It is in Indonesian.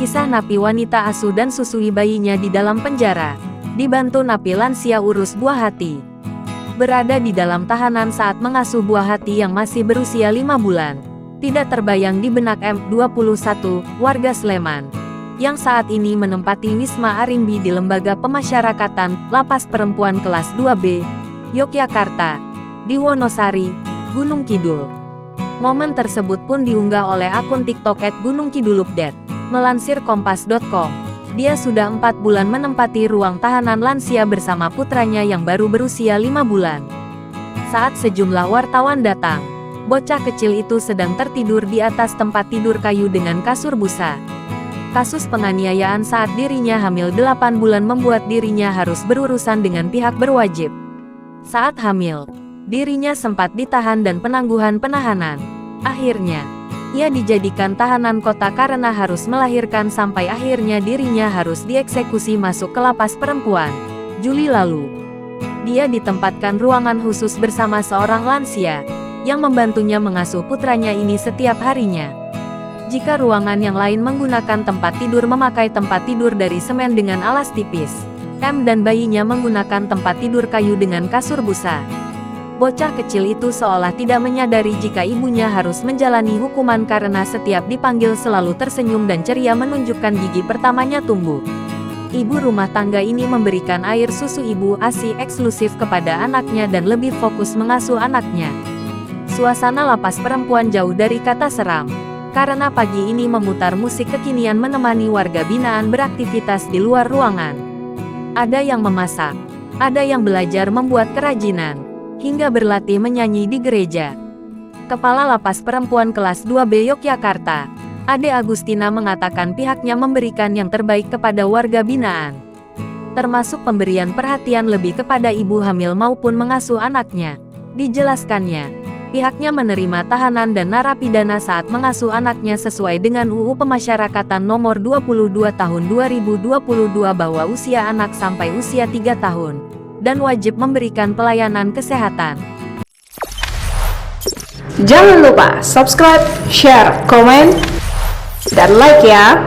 Kisah napi wanita asuh dan susui bayinya di dalam penjara. Dibantu napi lansia urus buah hati. Berada di dalam tahanan saat mengasuh buah hati yang masih berusia 5 bulan. Tidak terbayang di benak M21, warga Sleman, yang saat ini menempati Wisma Arimbi di Lembaga Pemasyarakatan, Lapas Perempuan Kelas 2B, Yogyakarta, di Wonosari, Gunung Kidul. Momen tersebut pun diunggah oleh akun TikTok @gunungkidulupdate. Melansir kompas.com, dia sudah 4 bulan menempati ruang tahanan lansia bersama putranya yang baru berusia 5 bulan. Saat sejumlah wartawan datang, bocah kecil itu sedang tertidur di atas tempat tidur kayu dengan kasur busa. Kasus penganiayaan saat dirinya hamil 8 bulan membuat dirinya harus berurusan dengan pihak berwajib. Saat hamil, dirinya sempat ditahan dan penangguhan penahanan. Akhirnya, ia dijadikan tahanan kota karena harus melahirkan sampai akhirnya dirinya harus dieksekusi masuk ke lapas perempuan. Juli lalu, dia ditempatkan ruangan khusus bersama seorang lansia, yang membantunya mengasuh putranya ini setiap harinya. Jika ruangan yang lain menggunakan tempat tidur memakai tempat tidur dari semen dengan alas tipis, M dan bayinya menggunakan tempat tidur kayu dengan kasur busa. Bocah kecil itu seolah tidak menyadari jika ibunya harus menjalani hukuman karena setiap dipanggil selalu tersenyum dan ceria menunjukkan gigi pertamanya tumbuh. Ibu rumah tangga ini memberikan air susu ibu ASI eksklusif kepada anaknya dan lebih fokus mengasuh anaknya. Suasana lapas perempuan jauh dari kata seram, karena pagi ini memutar musik kekinian menemani warga binaan beraktivitas di luar ruangan. Ada yang memasak, ada yang belajar membuat kerajinan, hingga berlatih menyanyi di gereja. Kepala Lapas Perempuan Kelas 2B Yogyakarta, Ade Agustina mengatakan pihaknya memberikan yang terbaik kepada warga binaan, termasuk pemberian perhatian lebih kepada ibu hamil maupun mengasuh anaknya. Dijelaskannya, pihaknya menerima tahanan dan narapidana saat mengasuh anaknya sesuai dengan UU Pemasyarakatan Nomor 22 Tahun 2022 bahwa usia anak sampai usia 3 tahun. Dan wajib memberikan pelayanan kesehatan. Jangan lupa subscribe, share, komen, dan like ya!